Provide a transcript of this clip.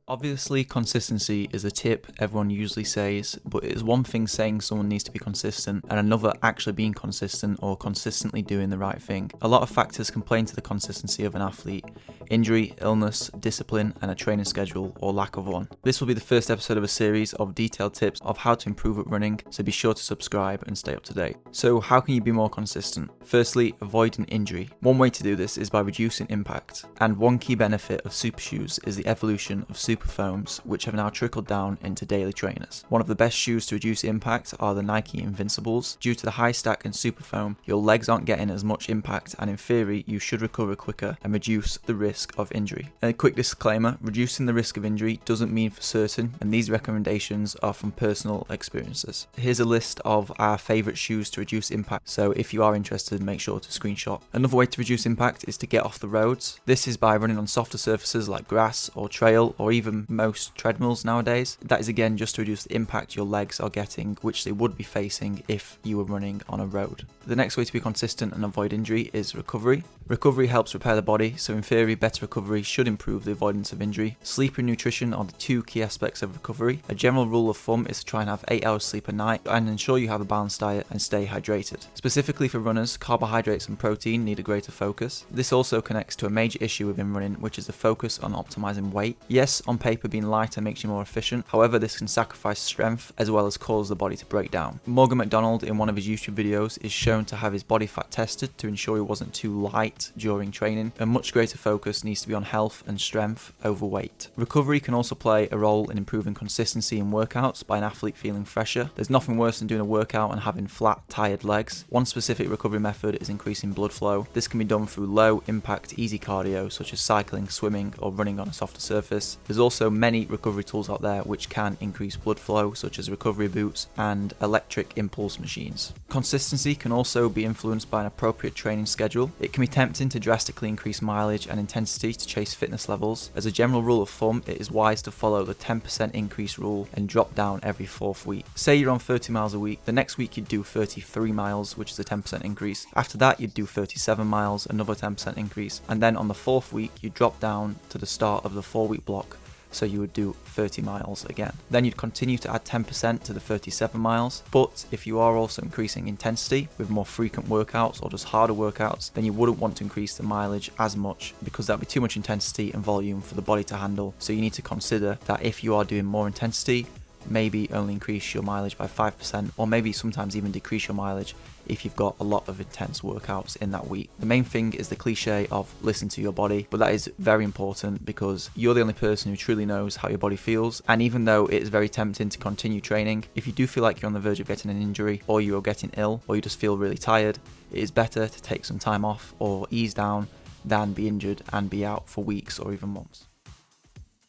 Obviously, consistency is a tip everyone usually says, but it is one thing saying someone needs to be consistent and another actually being consistent or consistently doing the right thing. A lot of factors can play into the consistency of an athlete: injury, illness, discipline, and a training schedule or lack of one. This will be the first episode of a series of detailed tips of how to improve at running, so be sure to subscribe and stay up to date. So how can you be more consistent? Firstly, avoid an injury. One way to do this is by reducing impact, and one key benefit of super shoes is the evolution of super foams, which have now trickled down into daily trainers. One of the best shoes to reduce impact are the Nike Invincibles. Due to the high stack in super foam, your legs aren't getting as much impact, and in theory you should recover quicker and reduce the risk of injury. And a quick disclaimer: reducing the risk of injury doesn't mean for certain, and these recommendations are from personal experiences. Here's a list of our favourite shoes to reduce impact, so if you are interested, make sure to screenshot. Another way to reduce impact is to get off the roads. This is by running on softer surfaces like grass or trail or even most treadmills nowadays. That is again just to reduce the impact your legs are getting, which they would be facing if you were running on a road. The next way to be consistent and avoid injury is recovery. Recovery helps repair the body, so in theory better recovery should improve the avoidance of injury. Sleep and nutrition are the two key aspects of recovery. A general rule of thumb is to try and have 8 hours sleep a night and ensure you have a balanced diet and stay hydrated. Specifically for runners, carbohydrates and protein need a greater focus. This also connects to a major issue within running, which is the focus on optimizing weight. Yes, on paper being lighter makes you more efficient, however this can sacrifice strength as well as cause the body to break down. Morgan McDonald in one of his YouTube videos is shown to have his body fat tested to ensure he wasn't too light during training. A much greater focus needs to be on health and strength over weight. Recovery can also play a role in improving consistency in workouts by an athlete feeling fresher. There's nothing worse than doing a workout and having flat, tired legs. One specific recovery method is increasing blood flow. This can be done through low impact easy cardio such as cycling, swimming or running on a softer surface. There's also many recovery tools out there which can increase blood flow such as recovery boots and electric impulse machines. Consistency can also be influenced by an appropriate training schedule. It can be tempting to drastically increase mileage and intensity to chase fitness levels. As a general rule of thumb, it is wise to follow the 10% increase rule and drop down every 4th week. Say you're on 30 miles a week, the next week you'd do 33 miles, which is a 10% increase. After that you'd do 37 miles, another 10% increase, and then on the 4th week you drop down to the start of the 4-week block, so you would do 30 miles again. Then you'd continue to add 10% to the 37 miles, but if you are also increasing intensity with more frequent workouts or just harder workouts, then you wouldn't want to increase the mileage as much because that'd be too much intensity and volume for the body to handle. So you need to consider that if you are doing more intensity, maybe only increase your mileage by 5%, or maybe sometimes even decrease your mileage if you've got a lot of intense workouts in that week. The main thing is the cliche of listen to your body, but that is very important because you're the only person who truly knows how your body feels. And even though it is very tempting to continue training, if you do feel like you're on the verge of getting an injury or you're getting ill or you just feel really tired, it is better to take some time off or ease down than be injured and be out for weeks or even months.